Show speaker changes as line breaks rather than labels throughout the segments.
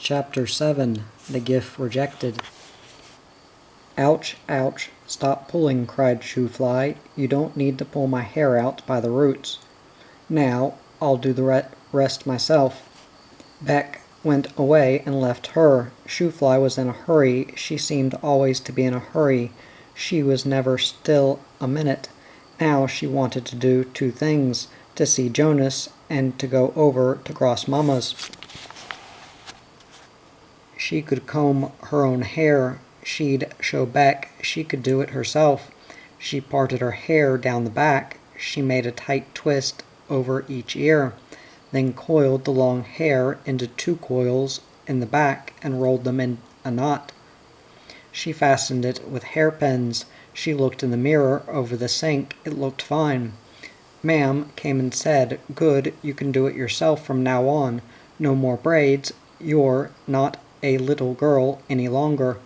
Chapter 7. The Gift Rejected. "Ouch, ouch, stop pulling," cried SHOO-FLY. "You don't need to pull my hair out by the roots. Now, I'll do the rest myself." Beck went away and left her. SHOO-FLY was in a hurry. She seemed always to be in a hurry. She was never still a minute. Now she wanted to do two things: to see Jonas and to go over to Grossmama's. She could comb her own hair. She'd show Beck she could do it herself. She parted her hair down the back. She made a tight twist over each ear, then coiled the long hair into two coils in the back and rolled them in a knot. She fastened it with hairpins. She looked in the mirror over the sink. It looked fine. Ma'am came and said, "Good, you can do it yourself from now on. No more braids. You're not a little girl any longer.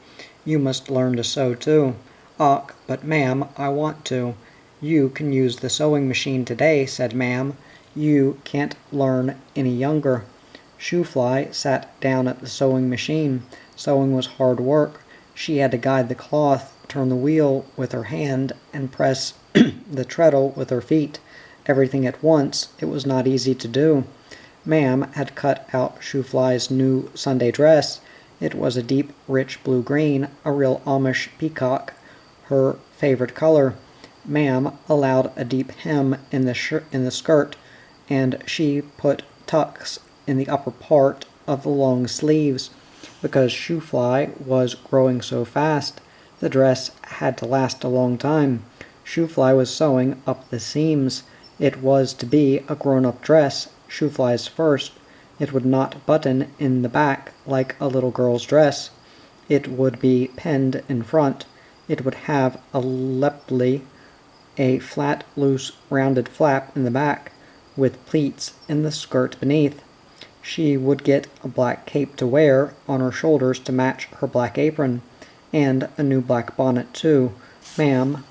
You must learn to sew too." "Och, but ma'am, I want to." "You can use the sewing machine today," said ma'am. "You can't learn any younger." SHOO-FLY sat down at the sewing machine. Sewing was hard work. She had to guide the cloth, turn the wheel with her hand, and press the treadle with her feet. Everything at once. It was not easy to do. Ma'am had cut out SHOO-FLY's new Sunday dress. It was a deep, rich blue-green, a real Amish peacock, her favorite color. Ma'am allowed a deep hem in the skirt, and she put tucks in the upper part of the long sleeves. Because SHOO-FLY was growing so fast, the dress had to last a long time. SHOO-FLY was sewing up the seams. It was to be a grown-up dress, SHOO-FLY's first. It would not button in the back like a little girl's dress. It would be pinned in front. It would have a flat, loose, rounded flap in the back, with pleats in the skirt beneath. She would get a black cape to wear on her shoulders to match her black apron, and a new black bonnet too. Ma'am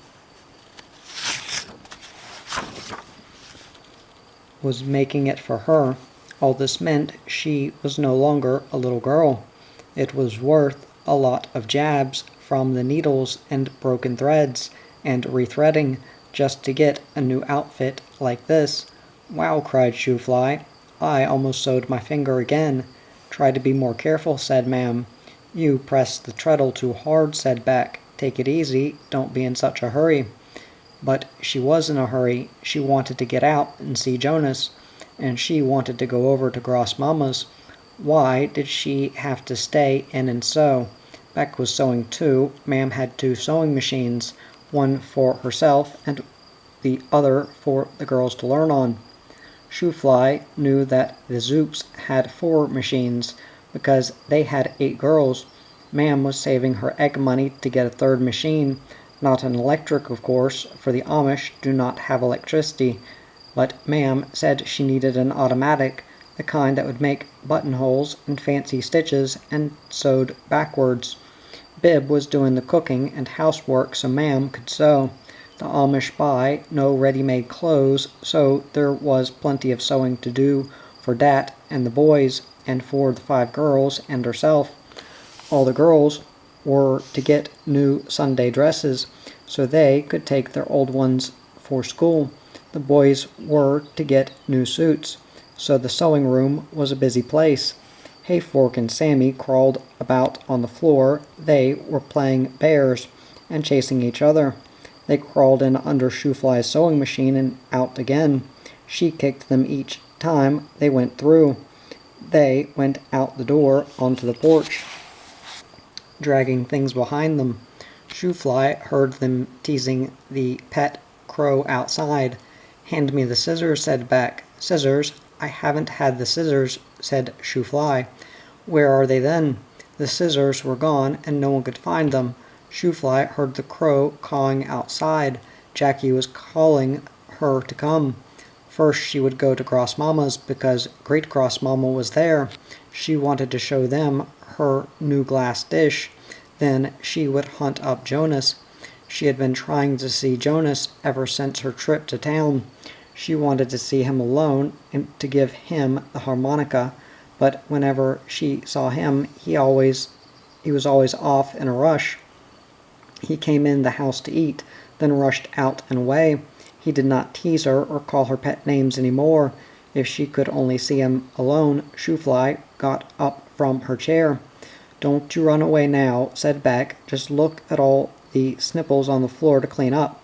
was making it for her. All this meant she was no longer a little girl. It was worth a lot of jabs from the needles and broken threads and rethreading just to get a new outfit like this. "Wow," cried SHOO-FLY. "I almost sewed my finger again." "Try to be more careful," said ma'am. "You pressed the treadle too hard," said Beck. "Take it easy. Don't be in such a hurry." But she was in a hurry. She wanted to get out and see Jonas, and she wanted to go over to Grossmama's. Why did she have to stay in and sew? Beck was sewing too. Ma'am had two sewing machines, one for herself and the other for the girls to learn on. SHOO-FLY knew that the Zoops had 4 machines, because they had 8 girls. Ma'am was saving her egg money to get a third machine. Not an electric, of course, for the Amish do not have electricity. But ma'am said she needed an automatic, the kind that would make buttonholes and fancy stitches and sewed backwards. Bib was doing the cooking and housework so ma'am could sew. The Amish buy no ready-made clothes, so there was plenty of sewing to do for Dat and the boys, and for the 5 girls and herself. All the girls were to get new Sunday dresses, so they could take their old ones for school. The boys were to get new suits, so the sewing room was a busy place. Hayfork and Sammy crawled about on the floor. They were playing bears and chasing each other. They crawled in under SHOO-FLY's sewing machine and out again. She kicked them each time they went through. They went out the door onto the porch, dragging things behind them. SHOO-FLY heard them teasing the pet crow outside. "Hand me the scissors," said Beck. "Scissors? I haven't had the scissors," said SHOO-FLY. "Where are they then?" The scissors were gone, and no one could find them. SHOO-FLY heard the crow cawing outside. Jackie was calling her to come. First she would go to Grossmama's, because Great Grossmama was there. She wanted to show them her new glass dish. Then she would hunt up Jonas. She had been trying to see Jonas ever since her trip to town. She wanted to see him alone and to give him the harmonica, but whenever she saw him, he was always off in a rush. He came in the house to eat, then rushed out and away. He did not tease her or call her pet names any more. If she could only see him alone, SHOO-FLY got up from her chair. "Don't you run away now," said Beck. "Just look at all the snipples on the floor to clean up.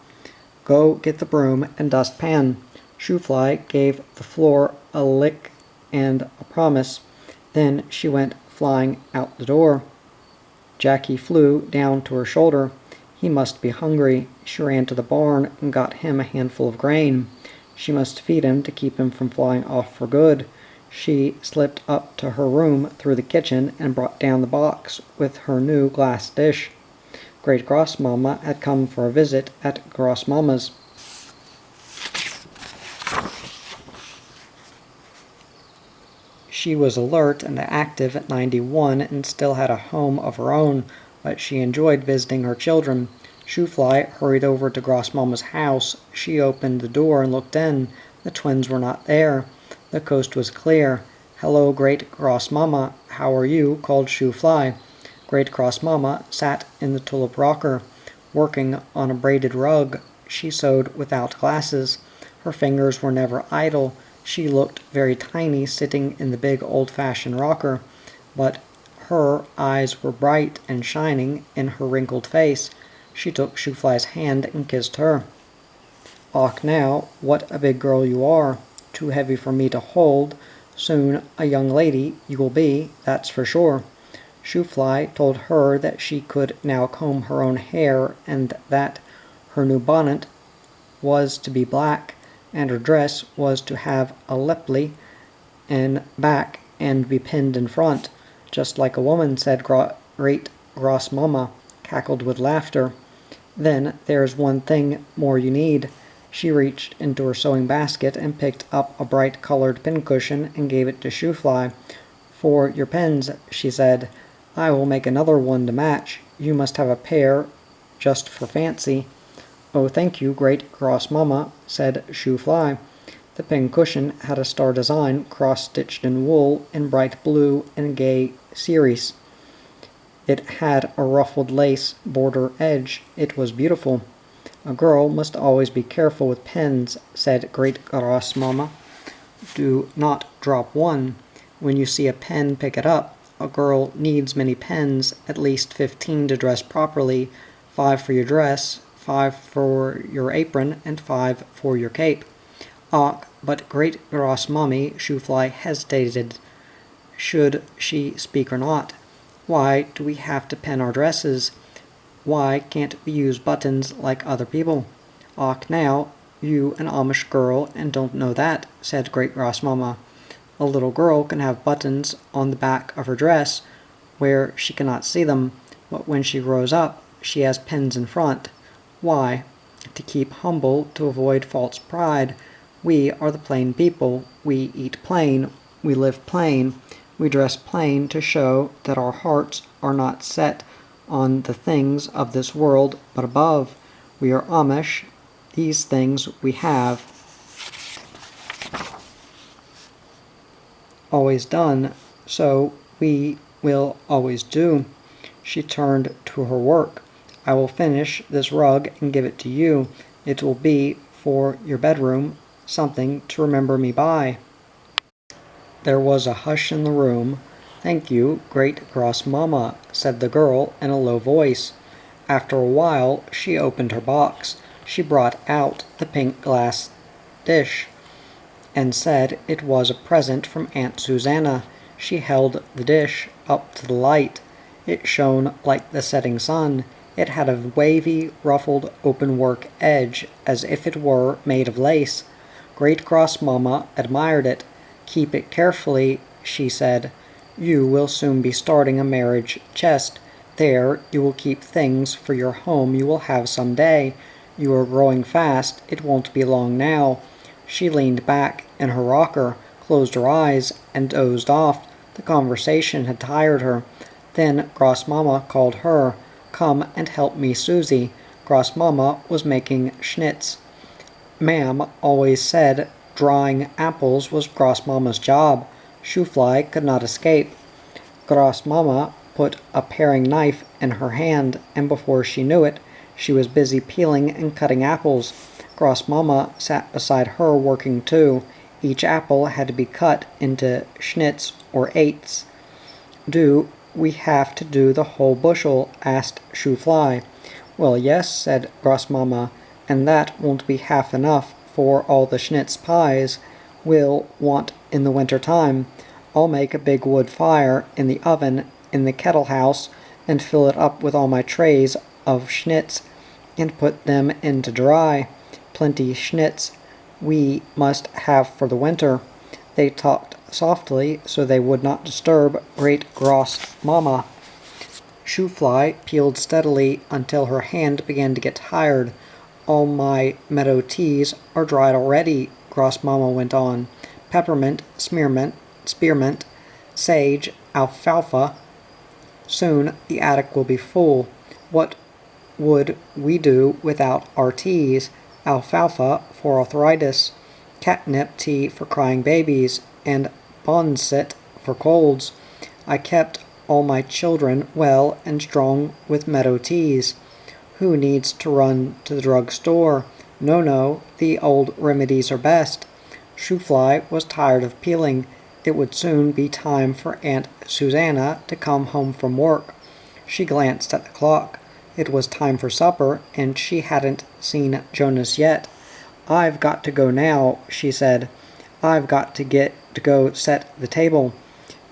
Go get the broom and dustpan." SHOO-FLY gave the floor a lick and a promise. Then she went flying out the door. Jackie flew down to her shoulder. He must be hungry. She ran to the barn and got him a handful of grain. She must feed him to keep him from flying off for good. She slipped up to her room through the kitchen and brought down the box with her new glass dish. Great Grossmama had come for a visit at Grossmama's. She was alert and active at 91 and still had a home of her own, but she enjoyed visiting her children. SHOO-FLY hurried over to Grossmama's house. She opened the door and looked in. The twins were not there. The coast was clear. "Hello, Great Grossmama, how are you?" called SHOO-FLY. Great Grossmama sat in the tulip rocker, working on a braided rug. She sewed without glasses. Her fingers were never idle. She looked very tiny sitting in the big old-fashioned rocker, but her eyes were bright and shining in her wrinkled face. She took SHOO-FLY's hand and kissed her. "Och now, what a big girl you are! Too heavy for me to hold. Soon a young lady you will be, that's for sure." SHOO-FLY told her that she could now comb her own hair and that her new bonnet was to be black, and her dress was to have a lepli in back and be pinned in front. "Just like a woman," said Great Grossmama, cackled with laughter. "Then there's one thing more you need." She reached into her sewing basket and picked up a bright-colored pincushion and gave it to SHOO-FLY. "For your pins," she said. "I will make another one to match. You must have a pair just for fancy." "Oh, thank you, Great Grossmama," said SHOO-FLY. The pincushion had a star design cross-stitched in wool in bright blue and gay cerise. It had a ruffled lace border edge. It was beautiful. "A girl must always be careful with pens," said Great Grossmama. "Do not drop one. When you see a pen, pick it up. A girl needs many pens, at least 15 to dress properly, 5 for your dress, 5 for your apron, and 5 for your cape." "Och, but Great Grossmammy," SHOO-FLY hesitated. Should she speak or not? "Why do we have to pin our dresses? Why can't we use buttons like other people?" "Och now, you an Amish girl and don't know that," said Great Grossmama. "A little girl can have buttons on the back of her dress where she cannot see them, but when she grows up she has pins in front. Why? To keep humble, to avoid false pride. We are the plain people. We eat plain. We live plain. We dress plain to show that our hearts are not set on the things of this world, but above. We are Amish. These things we have always done, so we will always do." She turned to her work. "I will finish this rug and give it to you. It will be for your bedroom, something to remember me by." There was a hush in the room. "Thank you, Great Grossmama," said the girl in a low voice. After a while she opened her box. She brought out the pink glass dish and said it was a present from Aunt Susanna. She held the dish up to the light. It shone like the setting sun. It had a wavy, ruffled, open-work edge, as if it were made of lace. Great Grossmama admired it. "Keep it carefully," she said. "You will soon be starting a marriage chest. There you will keep things for your home you will have some day. You are growing fast. It won't be long now." She leaned back in her rocker, closed her eyes, and dozed off. The conversation had tired her. Then Grossmama called her. "Come and help me, Susie." Grossmama was making schnitz. Ma'am always said drying apples was Grossmama's job. SHOO-FLY could not escape. Grossmama put a paring knife in her hand, and before she knew it, she was busy peeling and cutting apples. Grossmama sat beside her working too. Each apple had to be cut into schnitz or eighths. "Do we have to do the whole bushel?" asked SHOO-FLY. "Well, yes," said Grossmama, "and that won't be half enough for all the schnitz pies we'll want in the winter time. I'll make a big wood fire in the oven in the kettle house and fill it up with all my trays of schnitz and put them in to dry. Plenty schnitz we must have for the winter." They talked softly so they would not disturb great Grossmama. SHOO-FLY peeled steadily until her hand began to get tired. "All my meadow teas are dried already," Grossmama went on. "Peppermint, spearmint, sage, alfalfa. Soon the attic will be full. What would we do without our teas? Alfalfa for arthritis, catnip tea for crying babies, and boneset for colds. I kept all my children well and strong with meadow teas. Who needs to run to the drug store? No, the old remedies are best." SHOO-FLY was tired of peeling. It would soon be time for Aunt Susanna to come home from work. She glanced at the clock. It was time for supper, and she hadn't seen Jonas yet. "I've got to go now," she said. "I've got to go set the table."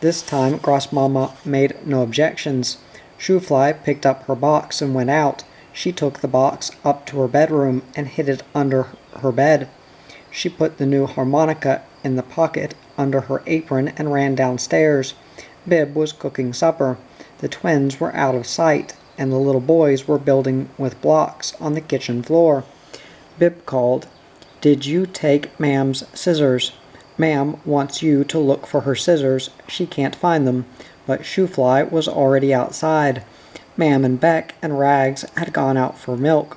This time Grossmama made no objections. SHOO-FLY picked up her box and went out. She took the box up to her bedroom and hid it under her bed. She put the new harmonica in the pocket under her apron and ran downstairs. Bib was cooking supper. The twins were out of sight, and the little boys were building with blocks on the kitchen floor. Bib called, "Did you take Ma'am's scissors? Ma'am wants you to look for her scissors. She can't find them." But SHOO-FLY was already outside. Ma'am and Beck and Rags had gone out for milk.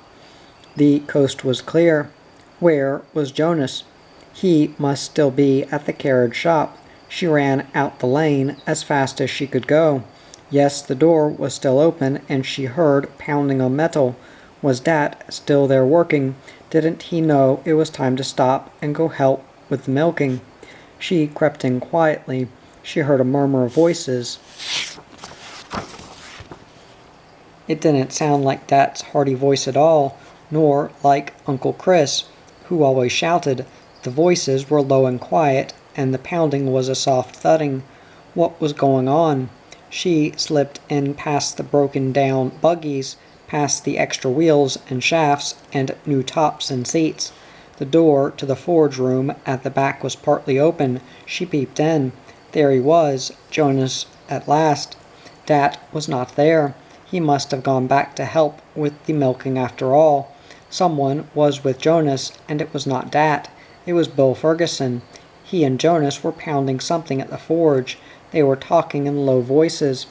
The coast was clear. Where was Jonas? He must still be at the carriage shop. She ran out the lane as fast as she could go. Yes, the door was still open, and she heard pounding on metal. Was Dat still there working? Didn't he know it was time to stop and go help with the milking? She crept in quietly. She heard a murmur of voices. It didn't sound like Dat's hearty voice at all, nor like Uncle Chris, who always shouted. The voices were low and quiet, and the pounding was a soft thudding. What was going on? She slipped in past the broken-down buggies, past the extra wheels and shafts and new tops and seats. The door to the forge room at the back was partly open. She peeped in. There he was, Jonas at last. Dat was not there. He must have gone back to help with the milking after all. Someone was with Jonas, and it was not Dat. It was Bill Ferguson. He and Jonas were pounding something at the forge. They were talking in low voices.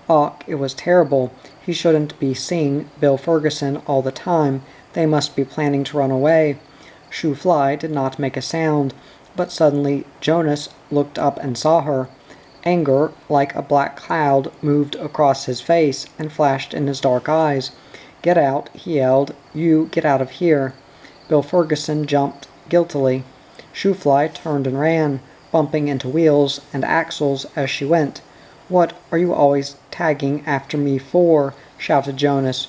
Och, it was terrible. He shouldn't be seeing Bill Ferguson all the time. They must be planning to run away. SHOO-FLY did not make a sound, but suddenly Jonas looked up and saw her. Anger, like a black cloud, moved across his face and flashed in his dark eyes. "Get out," he yelled. "You get out of here." Bill Ferguson jumped guiltily. SHOO-FLY turned and ran, bumping into wheels and axles as she went. "What are you always tagging after me for?" shouted Jonas.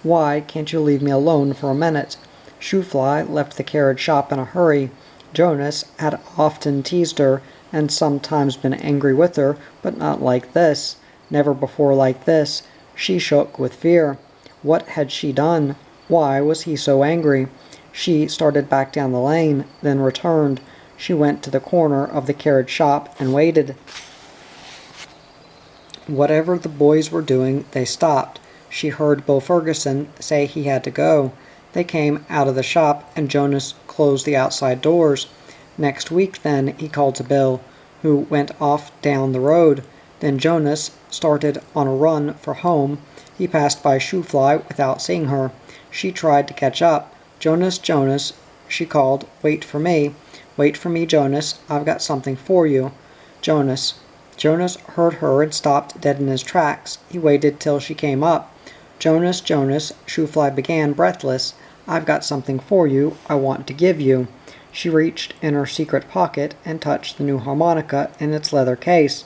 "Why can't you leave me alone for a minute?" SHOO-FLY left the carriage shop in a hurry. Jonas had often teased her and sometimes been angry with her, but not like this. Never before like this. She shook with fear. What had she done? Why was he so angry? She started back down the lane, then returned. She went to the corner of the carriage shop and waited. Whatever the boys were doing, they stopped. She heard Bill Ferguson say he had to go. They came out of the shop, and Jonas closed the outside doors. "Next week, then," he called to Bill, who went off down the road. Then Jonas started on a run for home. He passed by SHOO-FLY without seeing her. She tried to catch up. "Jonas, she called. "Wait for me. Wait for me, Jonas. I've got something for you." Jonas. Jonas heard her and stopped dead in his tracks. He waited till she came up. Jonas, Jonas, SHOO-FLY began, breathless. I've got something for you I want to give you. She reached in her secret pocket and touched the new harmonica in its leather case.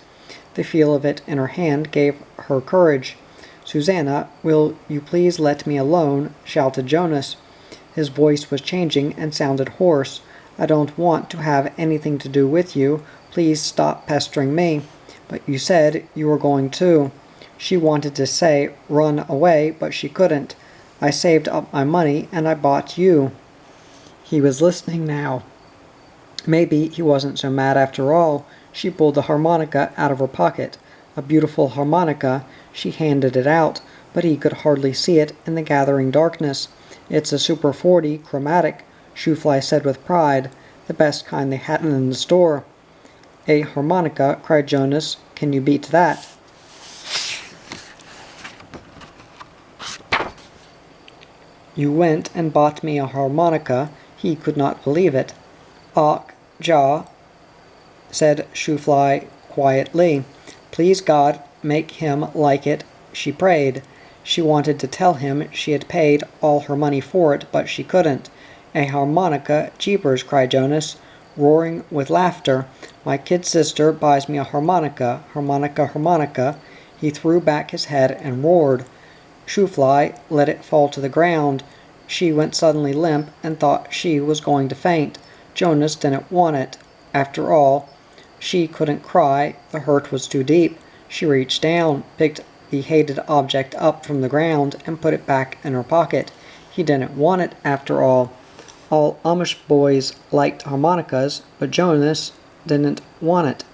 The feel of it in her hand gave her courage. Susanna, will you please let me alone? Shouted Jonas. His voice was changing and sounded hoarse. I don't want to have anything to do with you. Please stop pestering me. But you said you were going to. She wanted to say run away, but she couldn't. I saved up my money and I bought you. He was listening now. Maybe he wasn't so mad after all. She pulled the harmonica out of her pocket. A beautiful harmonica. She handed it out, but he could hardly see it in the gathering darkness. It's a Super 40 chromatic, SHOO-FLY said with pride, the best kind they had in the store. A harmonica, cried Jonas. Can you beat that? You went and bought me a harmonica. He could not believe it. Ach, ja, said SHOO-FLY quietly. Please God, make him like it, she prayed. She wanted to tell him she had paid all her money for it, but she couldn't. A harmonica, jeepers, cried Jonas, roaring with laughter. My kid sister buys me a harmonica, harmonica, harmonica. He threw back his head and roared. SHOO-FLY let it fall to the ground. She went suddenly limp and thought she was going to faint. Jonas didn't want it. After all, she couldn't cry. The hurt was too deep. She reached down, picked the hated object up from the ground, and put it back in her pocket. He didn't want it, after all. All Amish boys liked harmonicas, but Jonas didn't want it.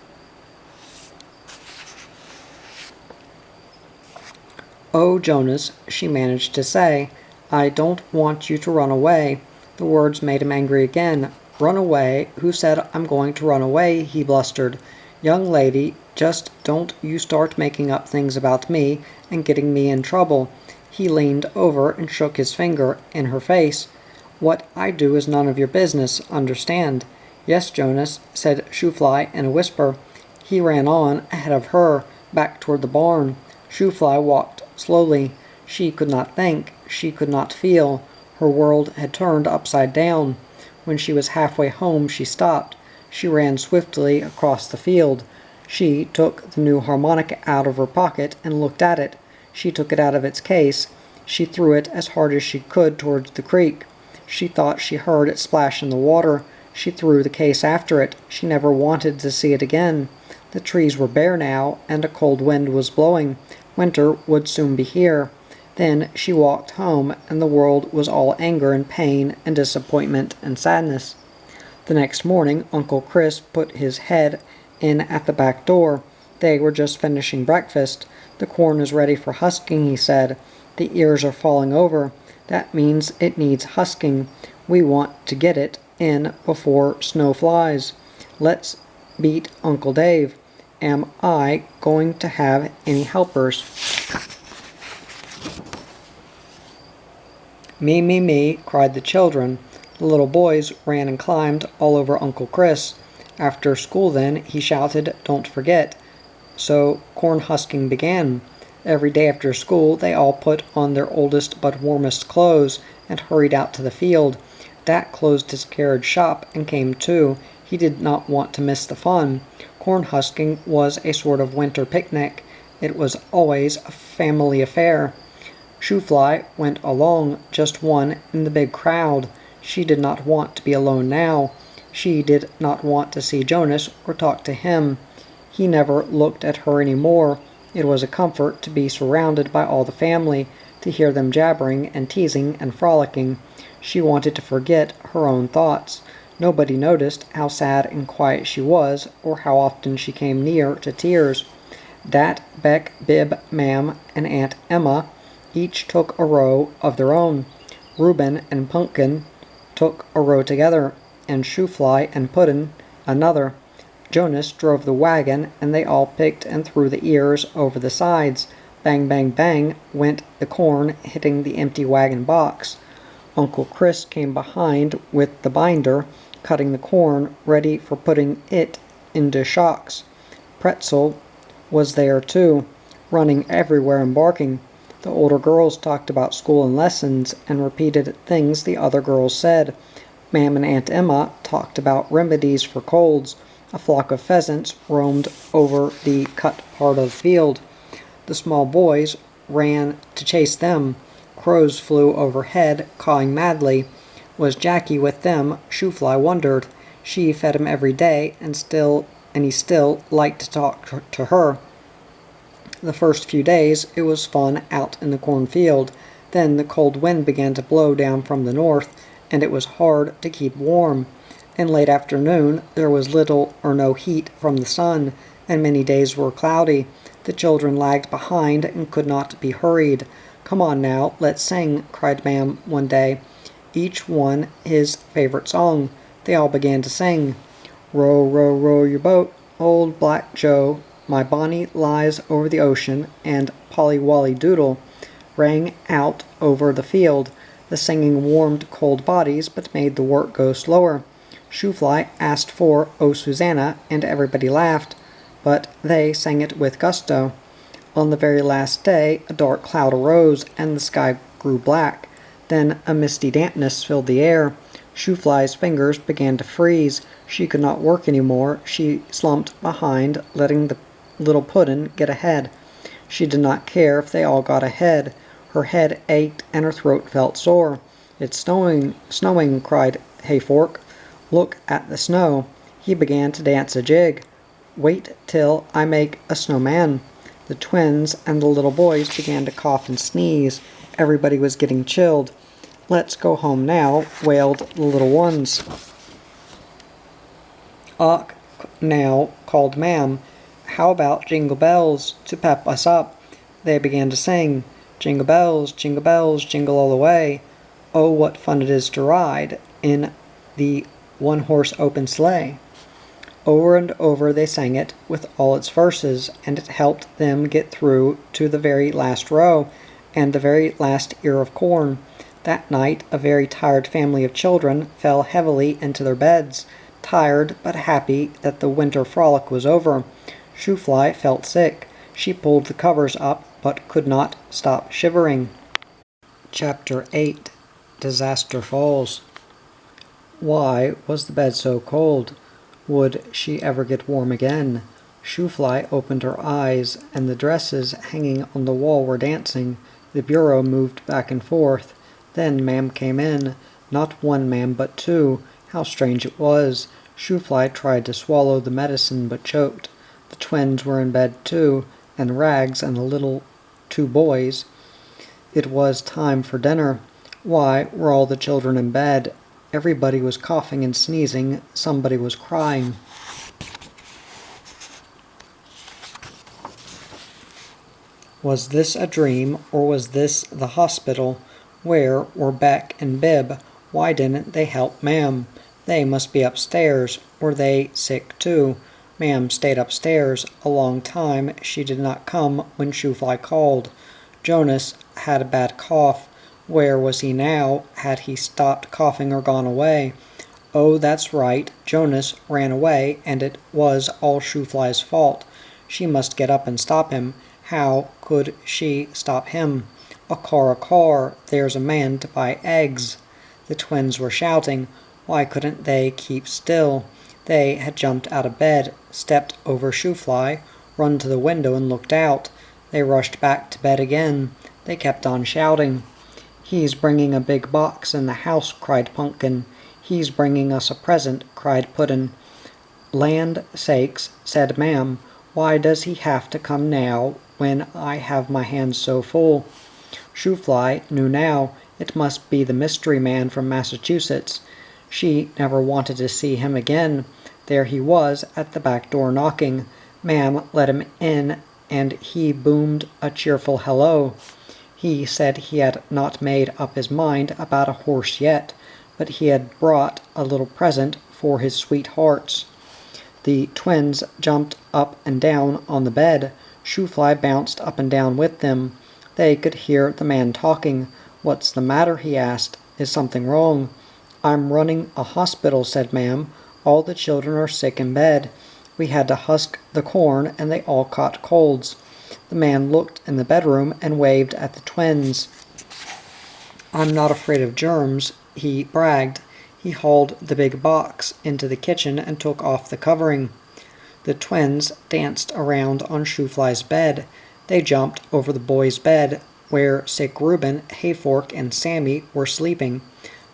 Oh, Jonas, she managed to say, I don't want you to run away. The words made him angry again. Run away? Who said I'm going to run away? He blustered. Young lady, just don't you start making up things about me and getting me in trouble. He leaned over and shook his finger in her face. What I do is none of your business, understand? Yes, Jonas, said SHOO-FLY in a whisper. He ran on ahead of her, back toward the barn. SHOO-FLY walked slowly. She could not think. She could not feel. Her world had turned upside down. When she was halfway home, she stopped. She ran swiftly across the field. She took the new harmonica out of her pocket and looked at it. She took it out of its case. She threw it as hard as she could towards the creek. She thought she heard it splash in the water. She threw the case after it. She never wanted to see it again. The trees were bare now, and a cold wind was blowing. Winter would soon be here. Then she walked home, and the world was all anger and pain and disappointment and sadness. The next morning, Uncle Chris put his head in at the back door. They were just finishing breakfast. The corn is ready for husking, he said. The ears are falling over. That means it needs husking. We want to get it in before snow flies. Let's beat Uncle Dave. Am I going to have any helpers? Me, me, me, cried the children. The little boys ran and climbed all over Uncle Chris. After school then, he shouted, don't forget. So corn husking began. Every day after school, they all put on their oldest but warmest clothes and hurried out to the field. Dad closed his carriage shop and came too. He did not want to miss the fun. Corn husking was a sort of winter picnic. It was always a family affair. SHOO-FLY went along, just one in the big crowd. She did not want to be alone now. She did not want to see Jonas or talk to him. He never looked at her any more. It was a comfort to be surrounded by all the family, to hear them jabbering and teasing and frolicking. She wanted to forget her own thoughts. Nobody noticed how sad and quiet she was, or how often she came near to tears. Dat, Beck, Bib, Mam, and Aunt Emma each took a row of their own. Reuben and Pumpkin took a row together, and SHOO-FLY and Puddin' another. Jonas drove the wagon, and they all picked and threw the ears over the sides. Bang, bang, bang went the corn, hitting the empty wagon box. Uncle Chris came behind with the binder, cutting the corn, ready for putting it into shocks. Pretzel was there too, running everywhere and barking. The older girls talked about school and lessons and repeated things the other girls said. Mam and Aunt Emma talked about remedies for colds. A flock of pheasants roamed over the cut part of the field. The small boys ran to chase them. Crows flew overhead, cawing madly. Was Jackie with them? SHOO-FLY wondered. She fed him every day, and he still liked to talk to her. The first few days it was fun out in the cornfield. Then the cold wind began to blow down from the north, and it was hard to keep warm. In late afternoon there was little or no heat from the sun, and many days were cloudy. The children lagged behind and could not be hurried. "Come on now, let's sing," cried Mam one day. Each one his favorite song. They all began to sing. "Row, row, row your boat, old Black Joe, my Bonnie lies over the ocean," and "Polly Wolly Doodle" rang out over the field. The singing warmed cold bodies, but made the work go slower. SHOO-FLY asked for "Oh Susanna," and everybody laughed, but they sang it with gusto. On the very last day a dark cloud arose, and the sky grew black. Then a misty dampness filled the air. SHOO-FLY's fingers began to freeze. She could not work any more. She slumped behind, letting the little puddin' get ahead. She did not care if they all got ahead. Her head ached and her throat felt sore. "It's snowing, snowing," cried Hayfork. "Look at the snow." He began to dance a jig. "Wait till I make a snowman." The twins and the little boys began to cough and sneeze. Everybody was getting chilled. "Let's go home now," wailed the little ones. "Ach, now," called Mam. "How about Jingle Bells to pep us up?" They began to sing. Jingle bells, jingle all the way. Oh, what fun it is to ride in the one-horse open sleigh. Over and over they sang it with all its verses, and it helped them get through to the very last row and the very last ear of corn. That night a very tired family of children fell heavily into their beds, tired but happy that the winter frolic was over. SHOO-FLY felt sick. She pulled the covers up, but could not stop shivering. Chapter 8. Disaster Falls. Why was the bed so cold? Would she ever get warm again? SHOO-FLY opened her eyes, and the dresses hanging on the wall were dancing. The bureau moved back and forth. Then Mam came in. Not one Mam, but two. How strange it was. SHOO-FLY tried to swallow the medicine, but choked. The twins were in bed too, and Rags and the little two boys. It was time for dinner. Why were all the children in bed? Everybody was coughing and sneezing. Somebody was crying. Was this a dream, or was this the hospital? Where were Beck and Bib? Why didn't they help Mam? They must be upstairs. Were they sick too? Mam stayed upstairs a long time. She did not come when SHOO-FLY called. Jonas had a bad cough. Where was he now? Had he stopped coughing or gone away? Oh, that's right. Jonas ran away, and it was all SHOO-FLY's fault. She must get up and stop him. How could she stop him? A car, there's a man to buy eggs. The twins were shouting. Why couldn't they keep still? They had jumped out of bed, stepped over SHOO-FLY, run to the window and looked out. They rushed back to bed again. They kept on shouting. "He's bringing a big box in the house," cried Pumpkin. "He's bringing us a present," cried Puddin'. "Land sakes," said Mam. "Why does he have to come now when I have my hands so full?" SHOO-FLY knew now. It must be the mystery man from Massachusetts. She never wanted to see him again. There he was at the back door knocking. Mam let him in, and he boomed a cheerful hello. He said he had not made up his mind about a horse yet, but he had brought a little present for his sweethearts. The twins jumped up and down on the bed. SHOO-FLY bounced up and down with them. They could hear the man talking. "What's the matter?" he asked. "Is something wrong?" "I'm running a hospital," said Mam. "All the children are sick in bed. We had to husk the corn, and they all caught colds. The man looked in the bedroom and waved at the twins. I'm not afraid of germs, he bragged. He hauled the big box into the kitchen and took off the covering. The twins danced around on SHOO-FLY's bed. They jumped over the boy's bed, where sick Reuben, Hayfork, and Sammy were sleeping.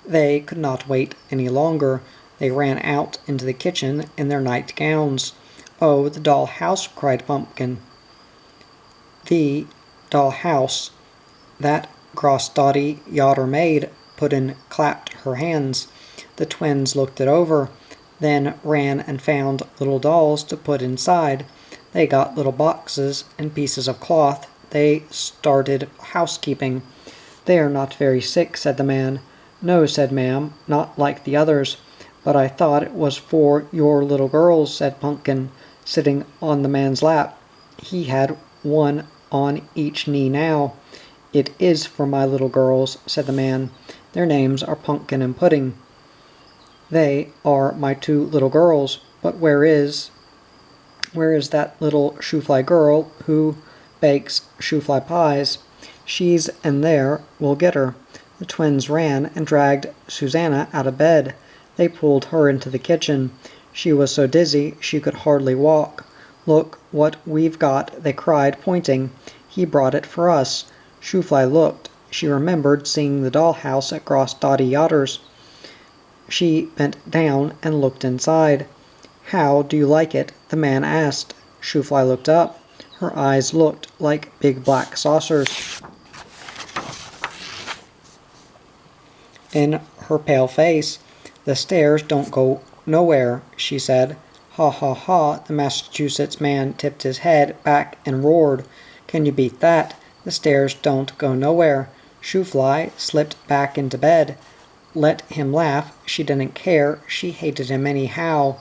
They could not wait any longer. They ran out into the kitchen in their nightgowns. "Oh, the doll house!" cried Pumpkin. "The doll house that Gross-Dotty Yotter made," Puddin' clapped her hands. The twins looked it over, then ran and found little dolls to put inside. They got little boxes and pieces of cloth. They started housekeeping. "They are not very sick," said the man. "No," said Ma'am, "not like the others." "But I thought it was for your little girls," said Pumpkin, sitting on the man's lap. He had one on each knee now. "It is for my little girls," said the man. "Their names are Pumpkin and Pudding. They are my two little girls. But where is that little SHOO-FLY girl who bakes SHOO-FLY pies?" "She's in there. We'll get her." The twins ran and dragged Susanna out of bed. They pulled her into the kitchen. She was so dizzy she could hardly walk. "Look what we've got," they cried, pointing. "He brought it for us." SHOO-FLY looked. She remembered seeing the dollhouse at Gross-Dotty Yotter's. She bent down and looked inside. "How do you like it?" the man asked. SHOO-FLY looked up. Her eyes looked like big black saucers. In her pale face, "The stairs don't go nowhere," she said. "Ha ha ha," the Massachusetts man tipped his head back and roared. "Can you beat that? The stairs don't go nowhere." SHOO-FLY slipped back into bed. Let him laugh. She didn't care. She hated him anyhow.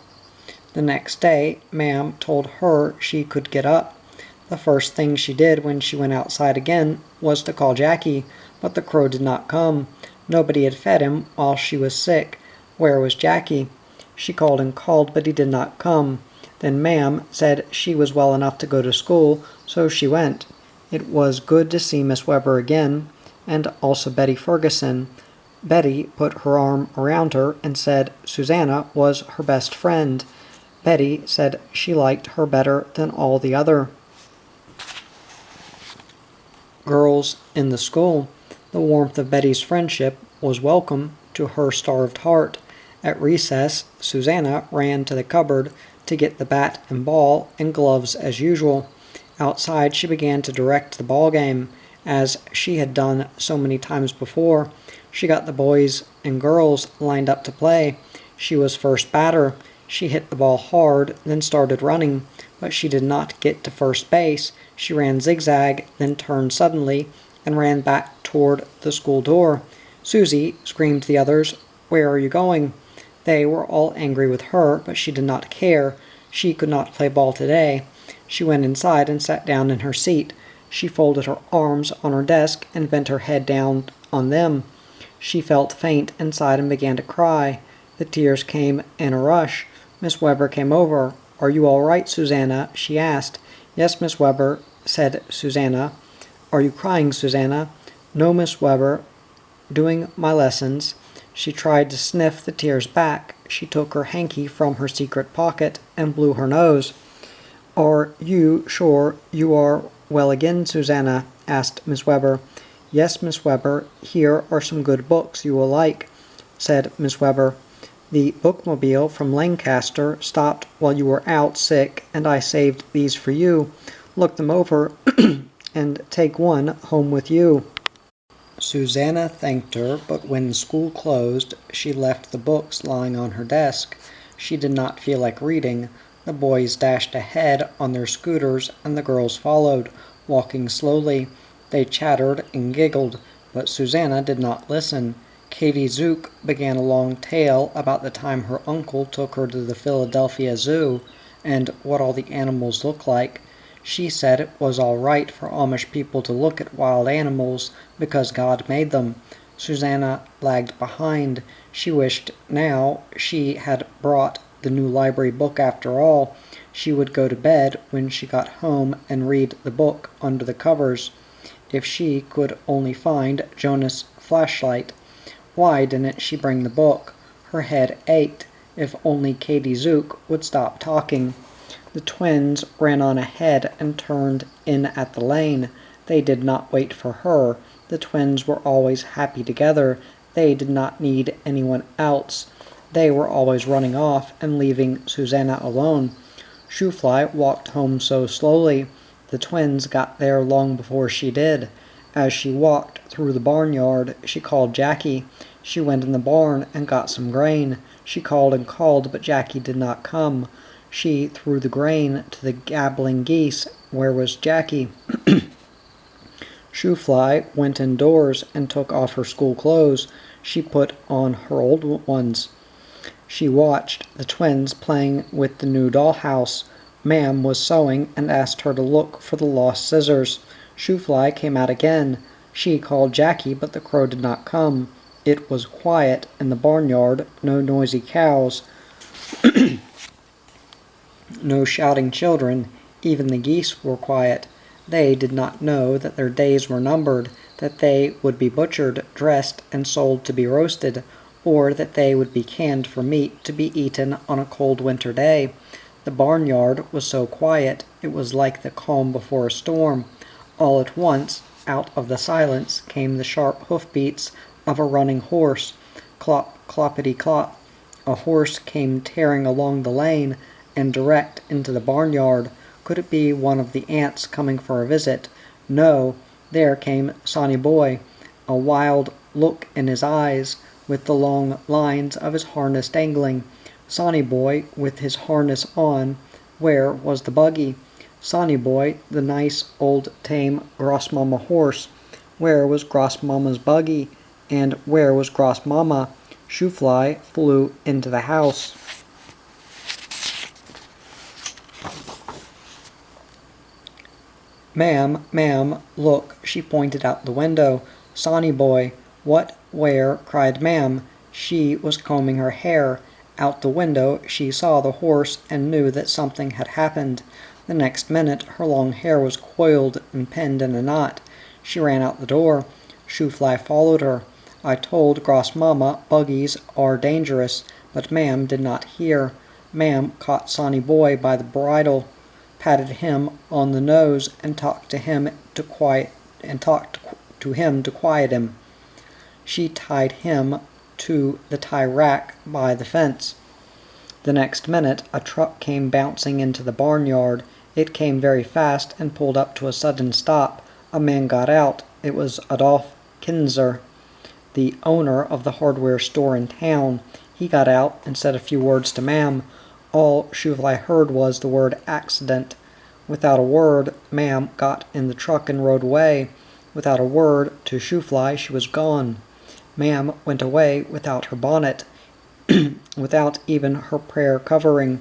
The next day, Ma'am told her she could get up. The first thing she did when she went outside again was to call Jackie, but the crow did not come. Nobody had fed him while she was sick. Where was Jackie? She called and called, but he did not come. Then Ma'am said she was well enough to go to school, so she went. It was good to see Miss Weber again, and also Betty Ferguson. Betty put her arm around her and said Susanna was her best friend. Betty said she liked her better than all the other girls in the school. The warmth of Betty's friendship was welcome to her starved heart. At recess, Susanna ran to the cupboard to get the bat and ball and gloves as usual. Outside, she began to direct the ball game, as she had done so many times before. She got the boys and girls lined up to play. She was first batter. She hit the ball hard, then started running, but she did not get to first base. She ran zigzag, then turned suddenly, and ran back toward the school door. "Susie," screamed the others, "where are you going?" They were all angry with her, but she did not care. She could not play ball today. She went inside and sat down in her seat. She folded her arms on her desk and bent her head down on them. She felt faint inside and began to cry. The tears came in a rush. Miss Weber came over. "Are you all right, Susanna?" she asked. "Yes, Miss Weber," said Susanna. "Are you crying, Susanna?" "No, Miss Weber. Doing my lessons." She tried to sniff the tears back. She took her hanky from her secret pocket and blew her nose. "Are you sure you are well again, Susanna?" asked Miss Weber. "Yes, Miss Weber. Here are some good books you will like," said Miss Weber. "The bookmobile from Lancaster stopped while you were out sick, and I saved these for you. Look them over and take one home with you." Susanna thanked her, but when school closed, she left the books lying on her desk. She did not feel like reading. The boys dashed ahead on their scooters, and the girls followed, walking slowly. They chattered and giggled, but Susanna did not listen. Katie Zook began a long tale about the time her uncle took her to the Philadelphia Zoo, and what all the animals looked like. She said it was all right for Amish people to look at wild animals because God made them. Susanna lagged behind. She wished now she had brought the new library book after all. She would go to bed when she got home and read the book under the covers. If she could only find Jonas' flashlight. Why didn't she bring the book? Her head ached. If only Katie Zook would stop talking. The twins ran on ahead and turned in at the lane. They did not wait for her. The twins were always happy together. They did not need anyone else. They were always running off and leaving Susanna alone. SHOO-FLY walked home so slowly. The twins got there long before she did. As she walked through the barnyard, she called Jackie. She went in the barn and got some grain. She called and called, but Jackie did not come. She threw the grain to the gabbling geese. Where was Jackie? SHOO-FLY went indoors and took off her school clothes. She put on her old ones. She watched the twins playing with the new dollhouse. Ma'am was sewing and asked her to look for the lost scissors. SHOO-FLY came out again. She called Jackie, but the crow did not come. It was quiet in the barnyard, no noisy cows, no shouting children. Even the geese were quiet. They did not know that their days were numbered, that they would be butchered, dressed, and sold to be roasted, or that they would be canned for meat to be eaten on a cold winter day. The barnyard was so quiet, it was like the calm before a storm. All at once, out of the silence, came the sharp hoofbeats of a running horse. Clop, cloppity clop. A horse came tearing along the lane and direct into the barnyard. Could it be one of the ants coming for a visit? No, there came Sonny Boy, a wild look in his eyes, with the long lines of his harness dangling. Sonny Boy with his harness on. Where was the buggy? Sonny Boy, the nice old tame Grossmama horse. Where was Grossmama's buggy? And where was Grossmama? SHOO-FLY flew into the house. Ma'am, ma'am, look, she pointed out the window. Sonny Boy. What, where? Cried Ma'am. She was combing her hair. Out the window she saw the horse and knew that something had happened. The next minute her long hair was coiled and pinned in a knot. She ran out the door. SHOO-FLY followed her. I told Grossmama buggies are dangerous, but Ma'am did not hear. Ma'am caught Sonny Boy by the bridle, patted him on the nose, and talked to him to quiet him. She tied him to the tie rack by the fence. The next minute a truck came bouncing into the barnyard. It came very fast and pulled up to a sudden stop. A man got out. It was Adolph Kinzer, the owner of the hardware store in town. He got out and said a few words to Ma'am. All SHOO-FLY heard was the word accident. Without a word, Ma'am got in the truck and rode away. Without a word to SHOO-FLY, she was gone. Ma'am went away without her bonnet, without even her prayer covering.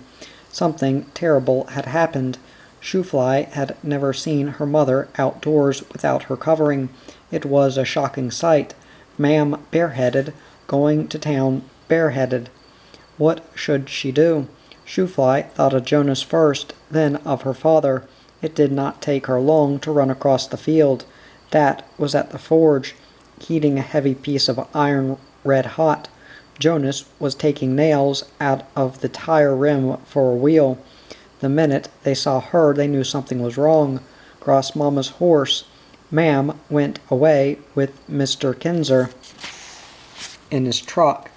Something terrible had happened. SHOO-FLY had never seen her mother outdoors without her covering. It was a shocking sight. Ma'am bareheaded, going to town bareheaded. What should she do? SHOO-FLY thought of Jonas first, then of her father. It did not take her long to run across the field. That was at the forge, heating a heavy piece of iron red hot. Jonas was taking nails out of the tire rim for a wheel. The minute they saw her, they knew something was wrong. Grossmama's horse. Ma'am went away with Mr. Kinzer in his truck.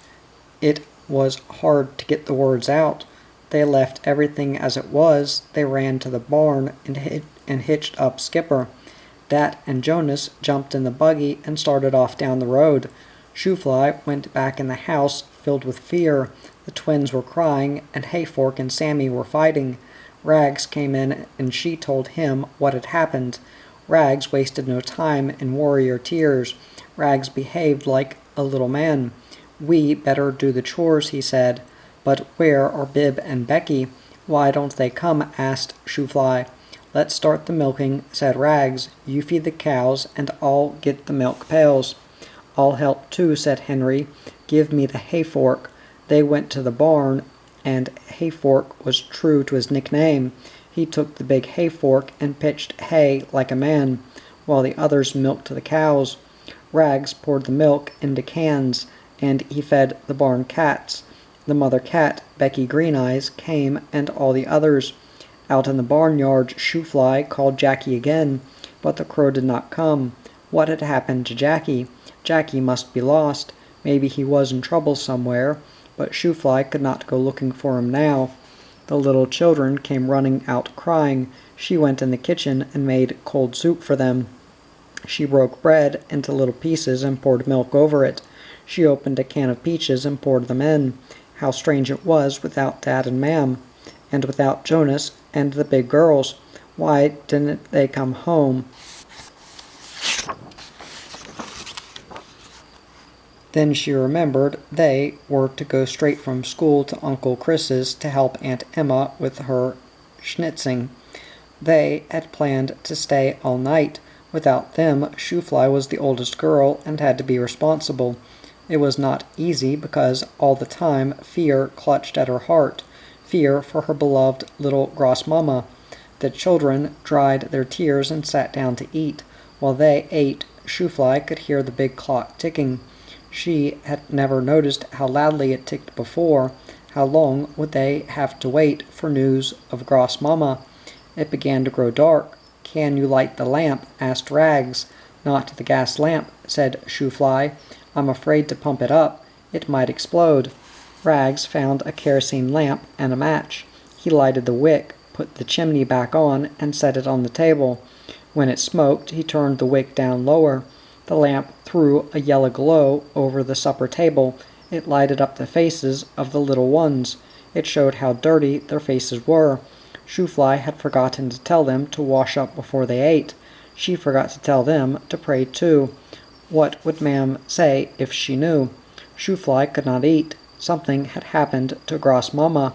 It was hard to get the words out. They left everything as it was. They ran to the barn and hitched up Skipper. Dat and Jonas jumped in the buggy and started off down the road. SHOO-FLY went back in the house, filled with fear. The twins were crying, and Hayfork and Sammy were fighting. Rags came in, and she told him what had happened. Rags wasted no time in warrior tears. Rags behaved like a little man. We better do the chores, he said. But where are Bib and Becky? Why don't they come? Asked SHOO-FLY. Let's start the milking, said Rags. You feed the cows, and I'll get the milk pails. I'll help too, said Henry. Give me the hay fork. They went to the barn and Hayfork was true to his nickname. He took the big hayfork and pitched hay like a man, while the others milked the cows. Rags poured the milk into cans, and he fed the barn cats. The mother cat, Becky Green-Eyes, came, and all the others. Out in the barnyard, SHOO-FLY called Jackie again, but the crow did not come. What had happened to Jackie? Jackie must be lost. Maybe he was in trouble somewhere, but SHOO-FLY could not go looking for him now. The little children came running out crying. She went in the kitchen and made cold soup for them. She broke bread into little pieces and poured milk over it. She opened a can of peaches and poured them in. How strange it was without Dad and Mam, and without Jonas and the big girls. Why didn't they come home? Then she remembered they were to go straight from school to Uncle Chris's to help Aunt Emma with her schnitzing. They had planned to stay all night. Without them, SHOO-FLY was the oldest girl and had to be responsible. It was not easy because all the time fear clutched at her heart, fear for her beloved little Grossmama. The children dried their tears and sat down to eat. While they ate, SHOO-FLY could hear the big clock ticking. She had never noticed how loudly it ticked before. How long would they have to wait for news of Grossmama? It began to grow dark. "Can you light the lamp?" asked Rags. "Not the gas lamp," said SHOO-FLY. "I'm afraid to pump it up. It might explode." Rags found a kerosene lamp and a match. He lighted the wick, put the chimney back on, and set it on the table. When it smoked, he turned the wick down lower. The lamp threw a yellow glow over the supper table. It lighted up the faces of the little ones. It showed how dirty their faces were. SHOO-FLY had forgotten to tell them to wash up before they ate. She forgot to tell them to pray too. What would Mam say if she knew? SHOO-FLY could not eat. Something had happened to Grossmama.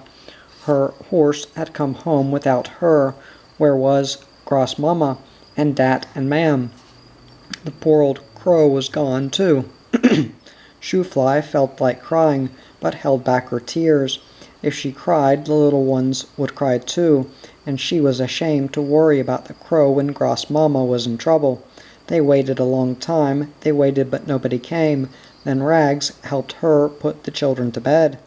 Her horse had come home without her. Where was Grossmama and Dat and Mam? The poor old crow was gone too. SHOO-FLY felt like crying, but held back her tears. If she cried, the little ones would cry too, and she was ashamed to worry about the crow when Grossmama was in trouble. They waited a long time. They waited, but nobody came. Then Rags helped her put the children to bed.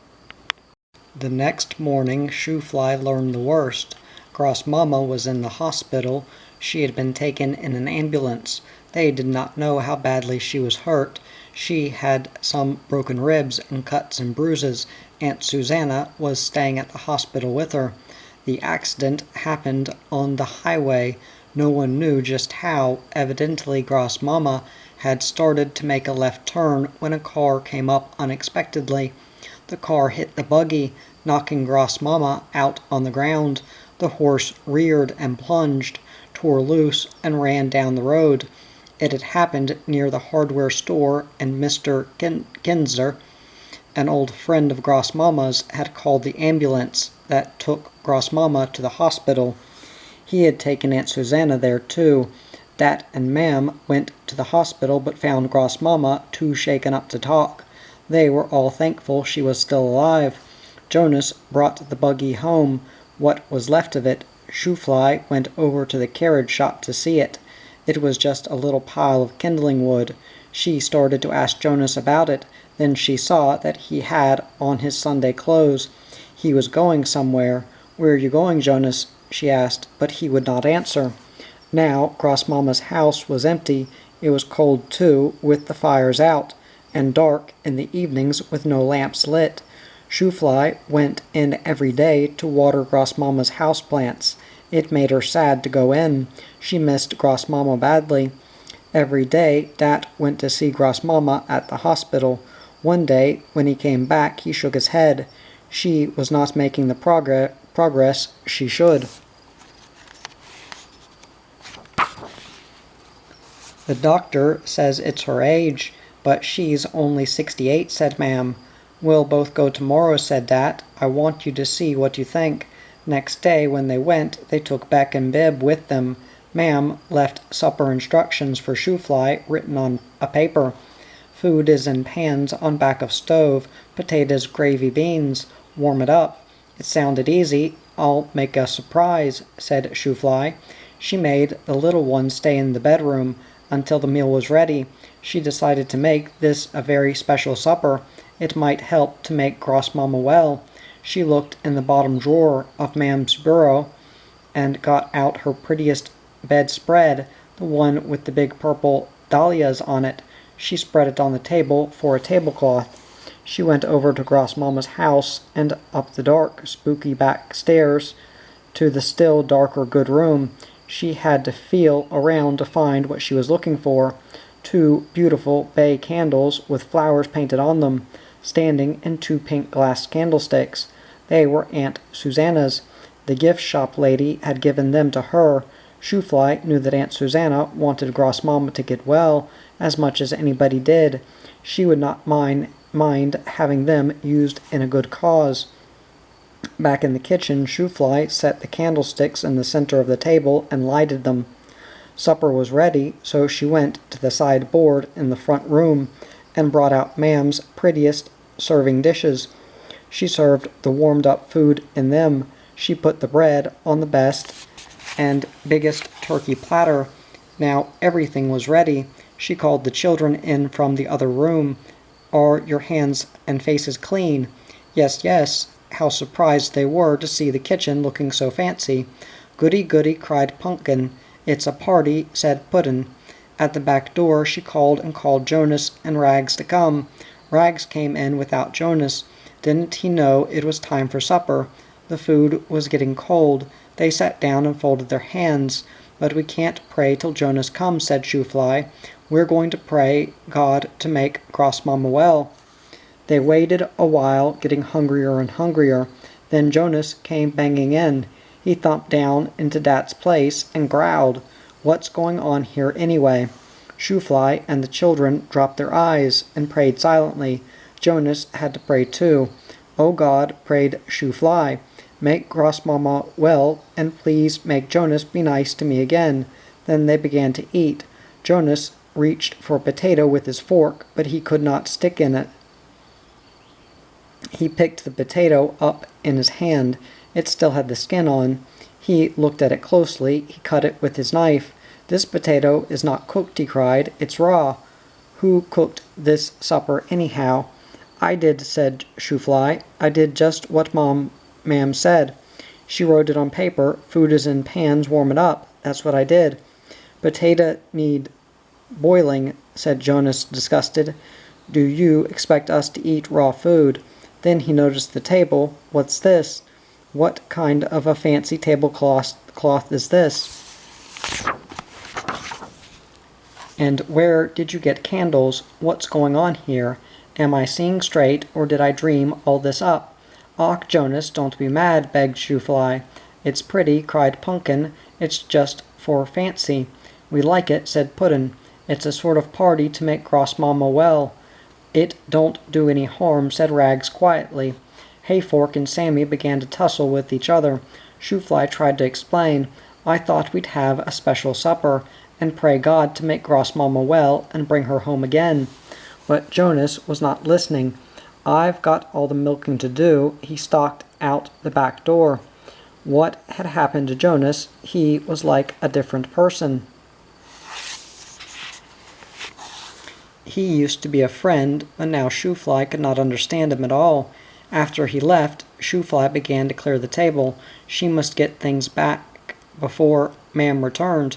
The next morning, SHOO-FLY learned the worst. Grossmama was in the hospital. She had been taken in an ambulance. They did not know how badly she was hurt. She had some broken ribs and cuts and bruises. Aunt Susanna was staying at the hospital with her. The accident happened on the highway. No one knew just how. Evidently, Grossmama had started to make a left turn when a car came up unexpectedly. The car hit the buggy, knocking Grossmama out on the ground. The horse reared and plunged, tore loose, and ran down the road. It had happened near the hardware store, and Mr. Kinzer, an old friend of Grossmama's, had called the ambulance that took Grossmama to the hospital. He had taken Aunt Susanna there too. Dat and Mam went to the hospital but found Grossmama too shaken up to talk. They were all thankful she was still alive. Jonas brought the buggy home, what was left of it. SHOO-FLY went over to the carriage shop to see it. It was just a little pile of kindling wood. She started to ask Jonas about it. Then she saw that he had on his Sunday clothes. He was going somewhere. "Where are you going, Jonas?" she asked, but he would not answer. Now Grossmama's house was empty. It was cold too, with the fires out, and dark in the evenings with no lamps lit. SHOO-FLY went in every day to water Grossmama's houseplants. It made her sad to go in. She missed Grossmama badly. Every day Dat went to see Grossmama at the hospital. One day, when he came back, he shook his head. She was not making the progress she should. "The doctor says it's her age, but she's only 68, said Mam. "We'll both go tomorrow," said Dat. "I want you to see what you think." Next day, when they went, they took Beck and Bib with them. Mam left supper instructions for SHOO-FLY written on a paper. "Food is in pans on back of stove. Potatoes, gravy, beans. Warm it up." It sounded easy. I'll make a surprise, said SHOO-FLY. She made the little one stay in the bedroom until the meal was ready. She decided to make this a very special supper. It might help to make Grossmama well. She looked in the bottom drawer of Mam's bureau and got out her prettiest bedspread, the one with the big purple dahlias on it. She spread it on the table for a tablecloth. She went over to Grossmama's house and up the dark, spooky back stairs to the still darker good room. She had to feel around to find what she was looking for. 2 beautiful bay candles with flowers painted on them, standing in 2 pink glass candlesticks. They were Aunt Susanna's. The gift shop lady had given them to her. SHOO-FLY knew that Aunt Susanna wanted Grossmama to get well as much as anybody did. She would not mind having them used in a good cause. Back in the kitchen, SHOO-FLY set the candlesticks in the center of the table and lighted them. Supper was ready, so she went to the sideboard in the front room and brought out Mam's prettiest serving dishes. She served the warmed-up food in them. She put the bread on the best and biggest turkey platter. Now everything was ready. She called the children in from the other room. Are your hands and faces clean? Yes, yes. How surprised they were to see the kitchen looking so fancy. Goody, goody, cried Pumpkin. It's a party, said Puddin'. At the back door she called Jonas and Rags to come. Rags came in without Jonas. Didn't he know it was time for supper? The food was getting cold. They sat down and folded their hands. But we can't pray till Jonas comes, said SHOO-FLY. We're going to pray God to make Grossmama well. They waited a while, getting hungrier and hungrier. Then Jonas came banging in. He thumped down into Dat's place and growled, What's going on here anyway? SHOO-FLY and the children dropped their eyes and prayed silently. Jonas had to pray too. Oh God, prayed SHOO-FLY, make Grossmama well, and please make Jonas be nice to me again. Then they began to eat. Jonas reached for a potato with his fork, but he could not stick in it. He picked the potato up in his hand. It still had the skin on. He looked at it closely. He cut it with his knife. This potato is not cooked, he cried. It's raw. Who cooked this supper anyhow? I did, said SHOO-FLY. I did just what Ma'am said. She wrote it on paper. Food is in pans, warm it up. That's what I did. Potato need boiling, said Jonas, disgusted. Do you expect us to eat raw food? Then he noticed the table. What's this? What kind of a fancy tablecloth is this? And where did you get candles? What's going on here? Am I seeing straight, or did I dream all this up? Och, Jonas, don't be mad, begged SHOO-FLY. It's pretty, cried Pumpkin. It's just for fancy. We like it, said Puddin'. It's a sort of party to make Grossmama well. It don't do any harm, said Rags quietly. Hayfork and Sammy began to tussle with each other. SHOO-FLY tried to explain. I thought we'd have a special supper, and pray God to make Grossmama well and bring her home again. But Jonas was not listening. I've got all the milking to do. He stalked out the back door. What had happened to Jonas? He was like a different person. He used to be a friend, but now SHOO-FLY could not understand him at all. After he left, SHOO-FLY began to clear the table. She must get things back before Ma'am returned.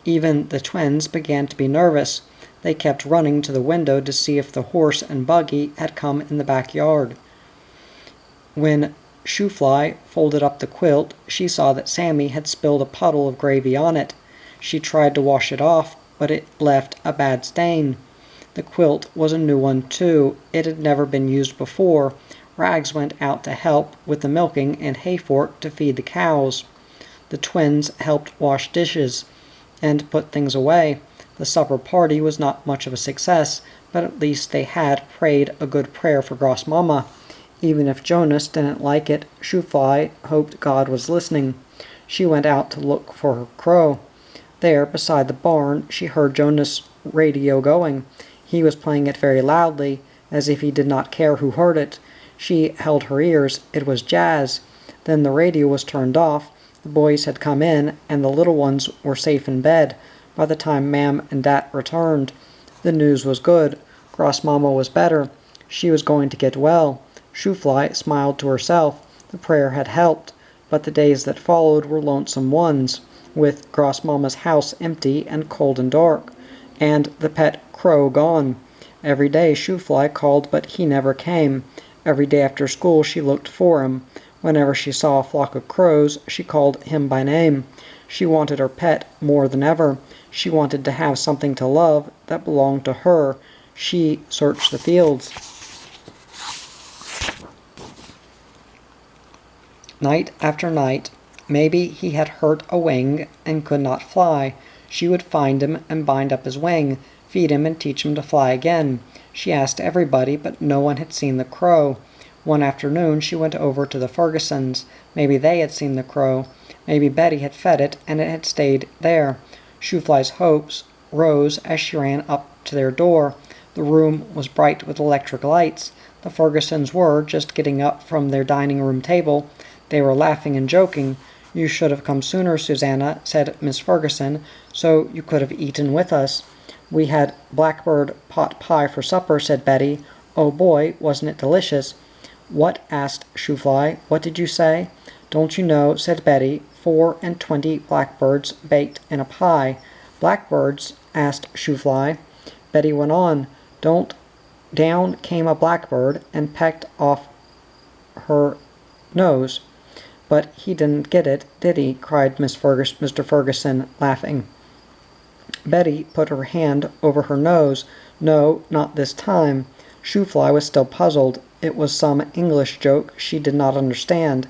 Even the twins began to be nervous. They kept running to the window to see if the horse and buggy had come in the backyard. When SHOO-FLY folded up the quilt, she saw that Sammy had spilled a puddle of gravy on it. She tried to wash it off, but it left a bad stain. The quilt was a new one, too. It had never been used before. Rags went out to help with the milking and Hayfork to feed the cows. The twins helped wash dishes and put things away. The supper party was not much of a success, but at least they had prayed a good prayer for Grossmama. Even if Jonas didn't like it, SHOO-FLY hoped God was listening. She went out to look for her crow. There, beside the barn, she heard Jonas' radio going. He was playing it very loudly, as if he did not care who heard it. She held her ears. It was jazz. Then the radio was turned off, the boys had come in, and the little ones were safe in bed by the time Mam and Dat returned. The news was good. Grossmama was better. She was going to get well. SHOO-FLY smiled to herself. The prayer had helped, but the days that followed were lonesome ones, with Grossmama's house empty and cold and dark, and the pet crow gone. Every day SHOO-FLY called, but he never came. Every day after school she looked for him. Whenever she saw a flock of crows, she called him by name. She wanted her pet more than ever. She wanted to have something to love that belonged to her. She searched the fields. Night after night, maybe he had hurt a wing and could not fly. She would find him and bind up his wing, feed him and teach him to fly again. She asked everybody, but no one had seen the crow. One afternoon she went over to the Fergusons. Maybe they had seen the crow. Maybe Betty had fed it and it had stayed there. SHOO-FLY's hopes rose as she ran up to their door. The room was bright with electric lights. The Fergusons were just getting up from their dining room table. They were laughing and joking. "You should have come sooner, Susanna," said Miss Ferguson, "so you could have eaten with us." "We had blackbird pot pie for supper," said Betty. "Oh boy, wasn't it delicious." "What?" asked SHOO-FLY. "What did you say?" "Don't you know," said Betty, 24 blackbirds baked in a pie." "Blackbirds?" asked SHOO-FLY. Betty went on. Down came a blackbird and pecked off her nose. "But he didn't get it, did he?" cried Mr. Ferguson, laughing. Betty put her hand over her nose. "No, not this time." SHOO-FLY was still puzzled. It was some English joke she did not understand.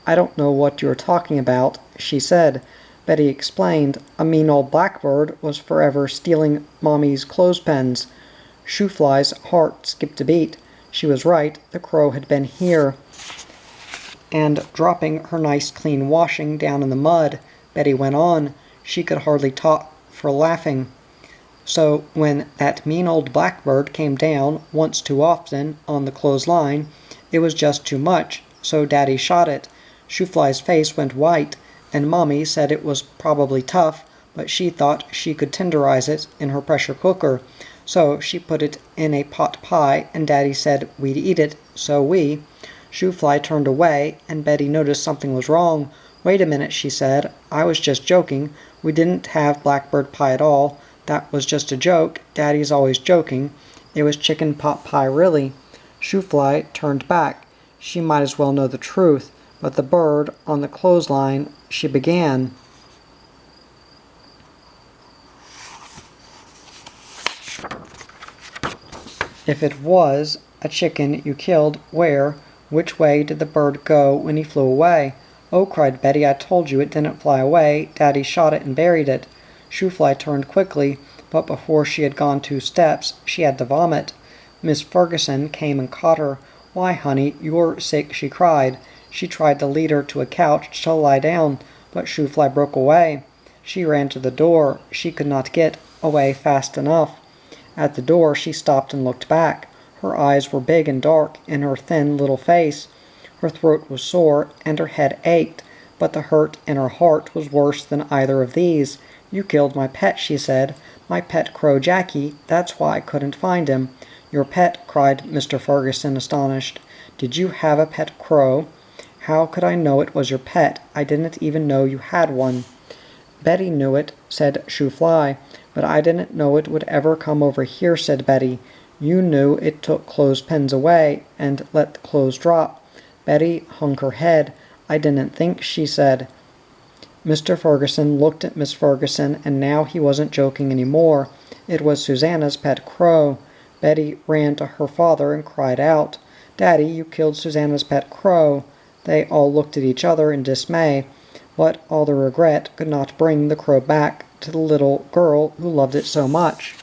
"I don't know what you are talking about," she said. Betty explained. "A mean old blackbird was forever stealing Mommy's clothespins." SHOO-FLY's heart skipped a beat. She was right. The crow had been here, and dropping her nice clean washing down in the mud. Betty went on. She could hardly talk for laughing. "So when that mean old blackbird came down once too often on the clothesline, it was just too much, so Daddy shot it." SHOO-FLY's face went white, and Mommy said it was probably tough, but she thought she could tenderize it in her pressure cooker. So she put it in a pot pie, and Daddy said we'd eat it, so we. SHOO-FLY turned away, and Betty noticed something was wrong. "Wait a minute," she said. "I was just joking. We didn't have blackbird pie at all. That was just a joke. Daddy's always joking. It was chicken pot pie, really." SHOO-FLY turned back. She might as well know the truth. "But the bird on the clothesline," she began. "If it was a chicken you killed, which way did the bird go when he flew away?" "Oh," cried Betty, "I told you it didn't fly away. Daddy shot it and buried it." SHOO-FLY turned quickly, but before she had gone 2 steps, she had to vomit. Miss Ferguson came and caught her. "Why, honey, you're sick," she cried. She tried to lead her to a couch to lie down, but SHOO-FLY broke away. She ran to the door. She could not get away fast enough. At the door she stopped and looked back. Her eyes were big and dark in her thin little face. Her throat was sore and her head ached, but the hurt in her heart was worse than either of these. "You killed my pet," she said. "My pet crow Jackie. That's why I couldn't find him." "Your pet?" cried Mr. Ferguson, astonished. "Did you have a pet crow?" "How could I know it was your pet? I didn't even know you had one." "Betty knew it," said SHOO-FLY. "But I didn't know it would ever come over here," said Betty. "You knew it took clothespins away and let the clothes drop." Betty hung her head. "I didn't think," she said. Mr. Ferguson looked at Miss Ferguson, and now he wasn't joking any more. It was Susanna's pet crow. Betty ran to her father and cried out, "Daddy, you killed Susanna's pet crow." They all looked at each other in dismay, but all the regret could not bring the crow back to the little girl who loved it so much.